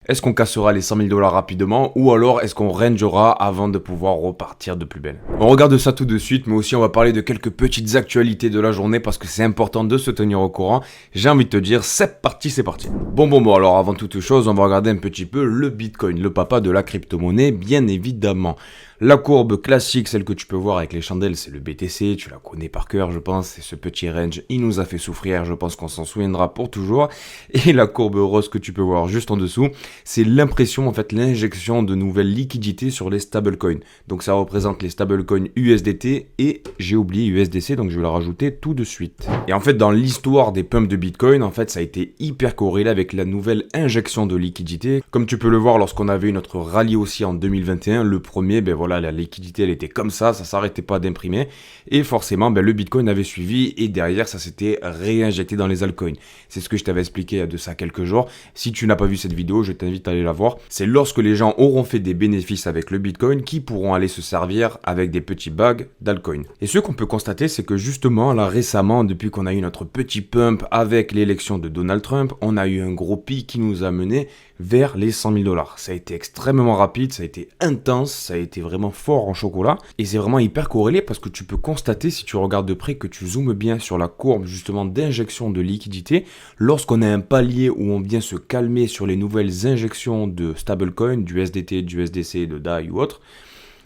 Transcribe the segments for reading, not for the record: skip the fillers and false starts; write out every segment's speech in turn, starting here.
Est-ce qu'on cassera les 100 000 dollars rapidement ou alors est-ce qu'on rangera avant de pouvoir repartir de plus belle? On regarde ça tout de suite, mais aussi on va parler de quelques petites actualités de la journée parce que c'est important de se tenir au courant. J'ai envie de te dire, c'est parti, c'est parti. Bon, alors avant toute chose, on va regarder un petit peu le Bitcoin, le papa de la crypto-monnaie, bien évidemment. La courbe classique, celle que tu peux voir avec les chandelles, c'est le BTC, tu la connais par cœur je pense, c'est ce petit range, il nous a fait souffrir, je pense qu'on s'en souviendra pour toujours. Et la courbe rose que tu peux voir juste en dessous, c'est l'impression, en fait l'injection de nouvelles liquidités sur les stablecoins. Donc ça représente les stablecoins USDT et j'ai oublié USDC, donc je vais la rajouter tout de suite. Et en fait dans l'histoire des pumps de Bitcoin, en fait ça a été hyper corrélé avec la nouvelle injection de liquidités. Comme tu peux le voir lorsqu'on avait eu notre rallye aussi en 2021, le premier, ben voilà, la liquidité elle était comme ça s'arrêtait pas d'imprimer et forcément le Bitcoin avait suivi et derrière ça s'était réinjecté dans les altcoins. C'est ce que je t'avais expliqué il y a de ça quelques jours. Si tu n'as pas vu cette vidéo, je t'invite à aller la voir. C'est lorsque les gens auront fait des bénéfices avec le Bitcoin qui pourront aller se servir avec des petits bags d'altcoins. Et ce qu'on peut constater, c'est que justement là récemment, depuis qu'on a eu notre petit pump avec l'élection de Donald Trump, on a eu un gros pic qui nous a mené vers les 100 000 dollars. Ça a été extrêmement rapide, ça a été intense, ça a été vraiment fort en chocolat et c'est vraiment hyper corrélé parce que tu peux constater si tu regardes de près que tu zoomes bien sur la courbe justement d'injection de liquidité lorsqu'on a un palier où on vient se calmer sur les nouvelles injections de stablecoin, du SDT, du SDC, de DAI ou autre.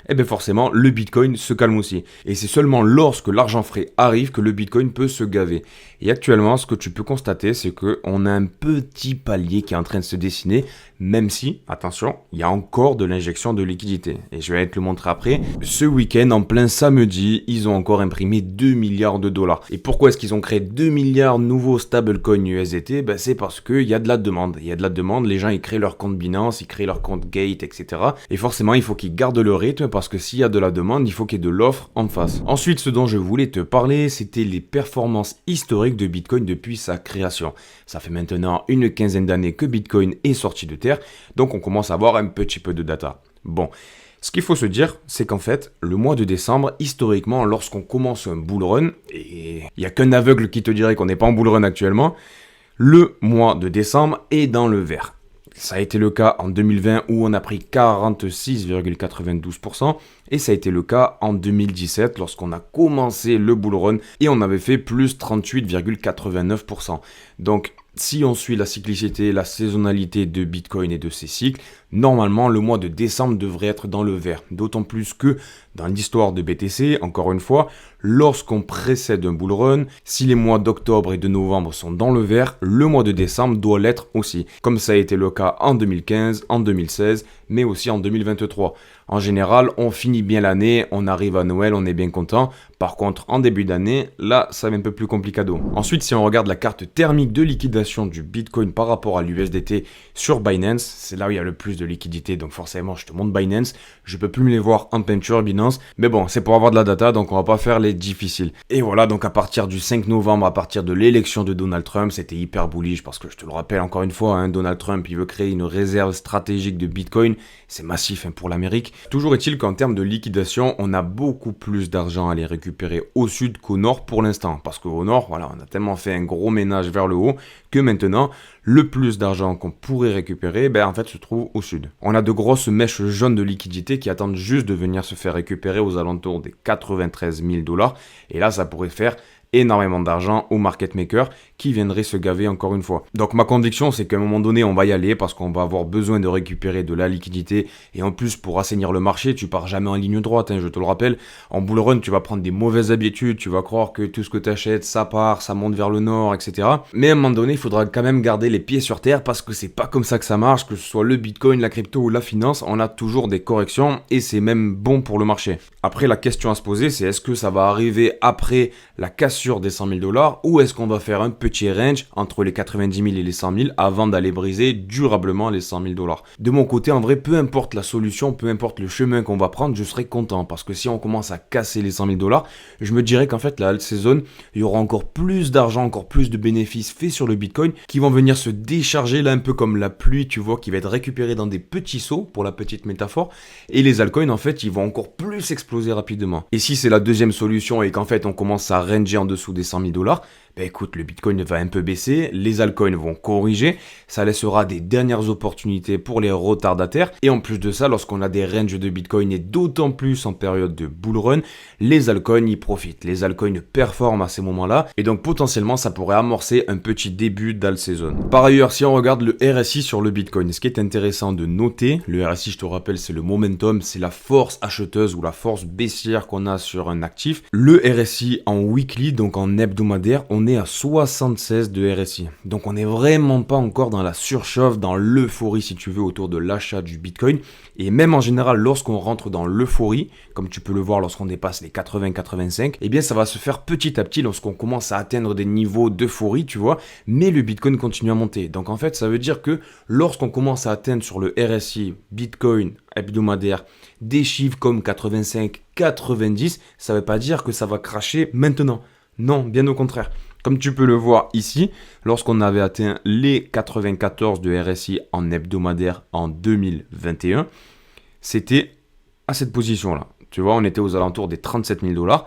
Et bien forcément, le Bitcoin se calme aussi. Et c'est seulement lorsque l'argent frais arrive que le Bitcoin peut se gaver. Et actuellement, ce que tu peux constater, c'est qu'on a un petit palier qui est en train de se dessiner, même si, attention, il y a encore de l'injection de liquidité. Et je vais te le montrer après. Ce week-end, en plein samedi, ils ont encore imprimé 2 milliards de dollars. Et pourquoi est-ce qu'ils ont créé 2 milliards de nouveaux stablecoins USDT? C'est parce qu'il y a de la demande. Il y a de la demande, les gens ils créent leur compte Binance, ils créent leur compte Gate, etc. Et forcément, il faut qu'ils gardent le rythme parce que s'il y a de la demande, il faut qu'il y ait de l'offre en face. Ensuite, ce dont je voulais te parler, c'était les performances historiques de Bitcoin depuis sa création. Ça fait maintenant une quinzaine d'années que Bitcoin est sorti de terre, donc on commence à avoir un petit peu de data. Bon, ce qu'il faut se dire, c'est qu'en fait, le mois de décembre, historiquement, lorsqu'on commence un bull run, et il n'y a qu'un aveugle qui te dirait qu'on n'est pas en bull run actuellement, le mois de décembre est dans le vert. Ça a été le cas en 2020 où on a pris 46,92% et ça a été le cas en 2017 lorsqu'on a commencé le bull run et on avait fait plus 38,89%. Donc si on suit la cyclicité, la saisonnalité de Bitcoin et de ses cycles, normalement le mois de décembre devrait être dans le vert. D'autant plus que dans l'histoire de BTC, encore une fois, lorsqu'on précède un bull run, si les mois d'octobre et de novembre sont dans le vert, le mois de décembre doit l'être aussi. Comme ça a été le cas en 2015, en 2016, mais aussi en 2023. En général, on finit bien l'année, on arrive à Noël, on est bien content. Par contre, en début d'année, là, ça va un peu plus complicado. Ensuite, si on regarde la carte thermique de liquidation du Bitcoin par rapport à l'USDT sur Binance, c'est là où il y a le plus de liquidité. Donc forcément, je te montre Binance. Je peux plus me les voir en peinture Binance. Mais bon, c'est pour avoir de la data, donc on va pas faire les difficiles. Et voilà, donc à partir du 5 novembre, à partir de l'élection de Donald Trump, c'était hyper bullish parce que je te le rappelle encore une fois, Donald Trump, il veut créer une réserve stratégique de Bitcoin. C'est massif pour l'Amérique. Toujours est-il qu'en termes de liquidation, on a beaucoup plus d'argent à les récupérer au sud qu'au nord pour l'instant. Parce qu'au nord, voilà, on a tellement fait un gros ménage vers le haut que maintenant, le plus d'argent qu'on pourrait récupérer, en fait, se trouve au sud. On a de grosses mèches jaunes de liquidité qui attendent juste de venir se faire récupérer aux alentours des 93 000 dollars. Et là, ça pourrait faire énormément d'argent aux market makers qui viendraient se gaver encore une fois. Donc ma conviction, c'est qu'à un moment donné, on va y aller parce qu'on va avoir besoin de récupérer de la liquidité et en plus pour assainir le marché, tu pars jamais en ligne droite, je te le rappelle. En bull run, tu vas prendre des mauvaises habitudes, tu vas croire que tout ce que tu achètes, ça part, ça monte vers le nord, etc. Mais à un moment donné, il faudra quand même garder les pieds sur terre parce que c'est pas comme ça que ça marche, que ce soit le Bitcoin, la crypto ou la finance, on a toujours des corrections et c'est même bon pour le marché. Après, la question à se poser, c'est est-ce que ça va arriver après la cassure des 100 000 dollars ou est-ce qu'on va faire un petit range entre les 90 000 et les 100 000 avant d'aller briser durablement les 100 000 dollars. De mon côté, en vrai, peu importe la solution, peu importe le chemin qu'on va prendre, je serai content parce que si on commence à casser les 100 000 dollars, je me dirais qu'en fait, la alt season, il y aura encore plus d'argent, encore plus de bénéfices faits sur le Bitcoin qui vont venir se décharger là un peu comme la pluie, tu vois, qui va être récupérée dans des petits seaux pour la petite métaphore et les altcoins, en fait, ils vont encore plus exploser rapidement. Et si c'est la deuxième solution et qu'en fait, on commence à ranger en dessous des 100 000 dollars, Ben écoute, le Bitcoin va un peu baisser, les altcoins vont corriger, ça laissera des dernières opportunités pour les retardataires. Et en plus de ça, lorsqu'on a des ranges de Bitcoin et d'autant plus en période de bull run, les altcoins y profitent. Les altcoins performent à ces moments-là et donc potentiellement ça pourrait amorcer un petit début d'alt season. Par ailleurs, si on regarde le RSI sur le Bitcoin, ce qui est intéressant de noter, le RSI, je te rappelle, c'est le momentum, c'est la force acheteuse ou la force baissière qu'on a sur un actif. Le RSI en weekly, donc en hebdomadaire, on est à 76 de RSI. Donc on n'est vraiment pas encore dans la surchauffe, dans l'euphorie si tu veux autour de l'achat du Bitcoin. Et même en général, lorsqu'on rentre dans l'euphorie, comme tu peux le voir lorsqu'on dépasse les 80-85, eh bien ça va se faire petit à petit lorsqu'on commence à atteindre des niveaux d'euphorie, tu vois, mais le Bitcoin continue à monter. Donc en fait, ça veut dire que lorsqu'on commence à atteindre sur le RSI Bitcoin hebdomadaire des chiffres comme 85-90, ça ne veut pas dire que ça va cracher maintenant. Non, bien au contraire. Comme tu peux le voir ici, lorsqu'on avait atteint les 94 de RSI en hebdomadaire en 2021, c'était à cette position-là. Tu vois, on était aux alentours des 37 000 $.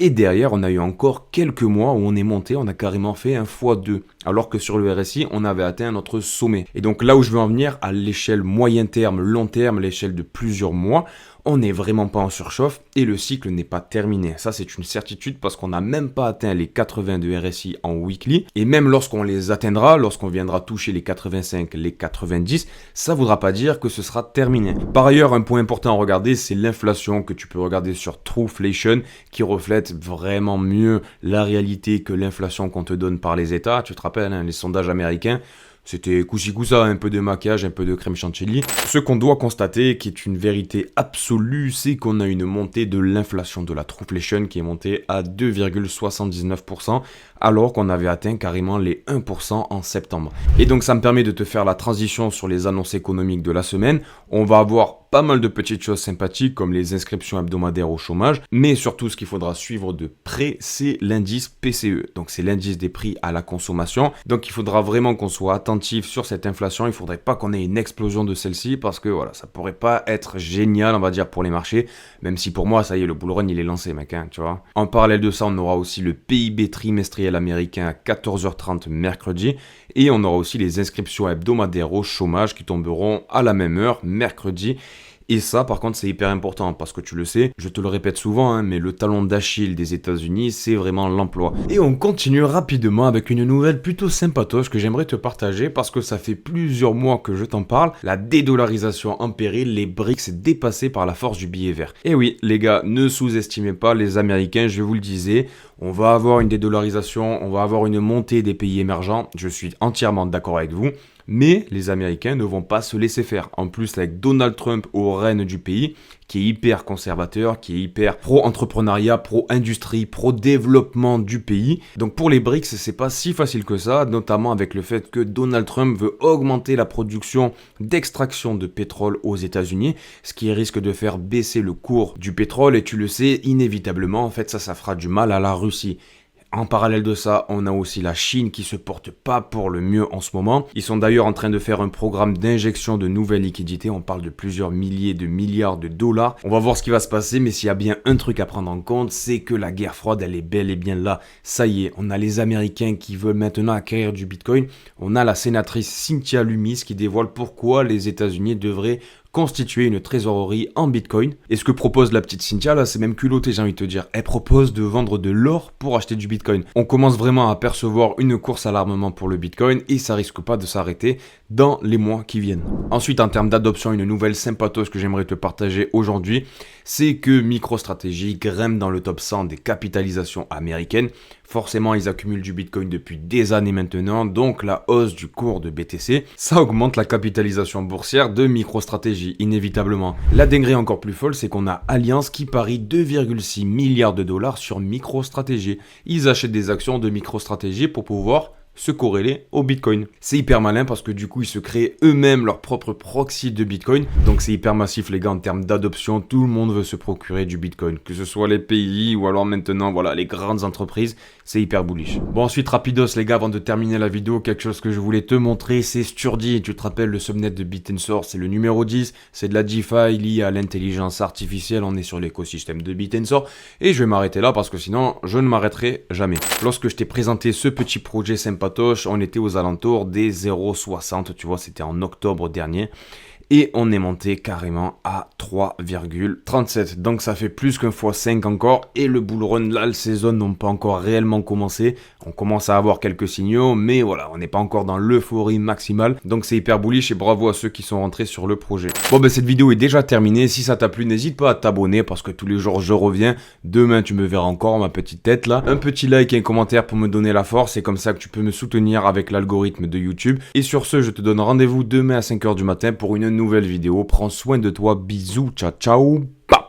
Et derrière, on a eu encore quelques mois où on est monté, on a carrément fait un x2. Alors que sur le RSI, on avait atteint notre sommet. Et donc là où je veux en venir, à l'échelle moyen terme, long terme, l'échelle de plusieurs mois, on n'est vraiment pas en surchauffe et le cycle n'est pas terminé. Ça, c'est une certitude parce qu'on n'a même pas atteint les 80 de RSI en weekly. Et même lorsqu'on les atteindra, lorsqu'on viendra toucher les 85, les 90, ça ne voudra pas dire que ce sera terminé. Par ailleurs, un point important à regarder, c'est l'inflation que tu peux regarder sur Trueflation qui reflète vraiment mieux la réalité que l'inflation qu'on te donne par les États. Tu te rappelles, hein, les sondages américains, c'était coup-ci coup-ça, un peu de maquillage, un peu de crème chantilly. Ce qu'on doit constater, qui est une vérité absolue, c'est qu'on a une montée de l'inflation de la Trueflation qui est montée à 2,79%, alors qu'on avait atteint carrément les 1% en septembre. Et donc ça me permet de te faire la transition sur les annonces économiques de la semaine. On va avoir pas mal de petites choses sympathiques comme les inscriptions hebdomadaires au chômage, mais surtout ce qu'il faudra suivre de près, c'est l'indice PCE. Donc c'est l'indice des prix à la consommation. Donc il faudra vraiment qu'on soit attentif sur cette inflation. Il faudrait pas qu'on ait une explosion de celle-ci parce que voilà, ça pourrait pas être génial, on va dire, pour les marchés. Même si pour moi, ça y est, le bull run il est lancé, mec, hein, tu vois. En parallèle de ça, on aura aussi le PIB trimestriel américain à 14h30 mercredi. Et on aura aussi les inscriptions hebdomadaires au chômage qui tomberont à la même heure, mercredi. Et ça, par contre, c'est hyper important parce que tu le sais, je te le répète souvent, hein, mais le talon d'Achille des États-Unis, c'est vraiment l'emploi. Et on continue rapidement avec une nouvelle plutôt sympatoche que j'aimerais te partager parce que ça fait plusieurs mois que je t'en parle. La dédollarisation en péril, les BRICS dépassés par la force du billet vert. Et oui, les gars, ne sous-estimez pas les Américains, je vous le disais. On va avoir une dédollarisation, on va avoir une montée des pays émergents. Je suis entièrement d'accord avec vous. Mais les Américains ne vont pas se laisser faire. En plus, avec Donald Trump aux rênes du pays, qui est hyper conservateur, qui est hyper pro-entrepreneuriat, pro-industrie, pro-développement du pays. Donc pour les BRICS, c'est pas si facile que ça, notamment avec le fait que Donald Trump veut augmenter la production d'extraction de pétrole aux États-Unis, ce qui risque de faire baisser le cours du pétrole. Et tu le sais, inévitablement, en fait, ça fera du mal à la Russie. En parallèle de ça, on a aussi la Chine qui se porte pas pour le mieux en ce moment. Ils sont d'ailleurs en train de faire un programme d'injection de nouvelles liquidités. On parle de plusieurs milliers de milliards de dollars. On va voir ce qui va se passer, mais s'il y a bien un truc à prendre en compte, c'est que la guerre froide, elle est bel et bien là. Ça y est, on a les Américains qui veulent maintenant acquérir du Bitcoin. On a la sénatrice Cynthia Lummis qui dévoile pourquoi les États-Unis devraient constituer une trésorerie en Bitcoin. Et ce que propose la petite Cynthia, là, c'est même culotté, j'ai envie de te dire. Elle propose de vendre de l'or pour acheter du Bitcoin. On commence vraiment à percevoir une course à l'armement pour le Bitcoin et ça risque pas de s'arrêter dans les mois qui viennent. Ensuite, en termes d'adoption, une nouvelle sympatose que j'aimerais te partager aujourd'hui, c'est que MicroStrategy grimpe dans le top 100 des capitalisations américaines. Forcément, ils accumulent du Bitcoin depuis des années maintenant, donc la hausse du cours de BTC, ça augmente la capitalisation boursière de MicroStrategy, inévitablement. La dinguerie encore plus folle, c'est qu'on a Allianz qui parie 2,6 milliards de dollars sur MicroStrategy. Ils achètent des actions de MicroStrategy pour pouvoir se corréler au Bitcoin. C'est hyper malin parce que du coup ils se créent eux-mêmes leur propre proxy de Bitcoin. Donc c'est hyper massif les gars en termes d'adoption. Tout le monde veut se procurer du Bitcoin. Que ce soit les pays ou alors maintenant voilà les grandes entreprises. C'est hyper bullish. Bon ensuite rapidos les gars, avant de terminer la vidéo, quelque chose que je voulais te montrer, c'est Sturdy. Tu te rappelles le subnet de BitTensor, c'est le numéro 10. C'est de la DeFi liée à l'intelligence artificielle. On est sur l'écosystème de BitTensor. Et je vais m'arrêter là parce que sinon je ne m'arrêterai jamais. Lorsque je t'ai présenté ce petit projet sympatoche, on était aux alentours des 0,60, tu vois, c'était en octobre dernier. Et on est monté carrément à 3,37. Donc ça fait plus qu'un x5 encore. Et le bull run, là, les saisons n'ont pas encore réellement commencé. On commence à avoir quelques signaux, mais voilà, on n'est pas encore dans l'euphorie maximale. Donc c'est hyper bullish et bravo à ceux qui sont rentrés sur le projet. Bon ben cette vidéo est déjà terminée. Si ça t'a plu, n'hésite pas à t'abonner parce que tous les jours je reviens. Demain tu me verras encore ma petite tête là. Un petit like et un commentaire pour me donner la force. C'est comme ça que tu peux me soutenir avec l'algorithme de YouTube. Et sur ce, je te donne rendez-vous demain à 5h du matin pour une nouvelle vidéo. Prends soin de toi, bisous, ciao ciao.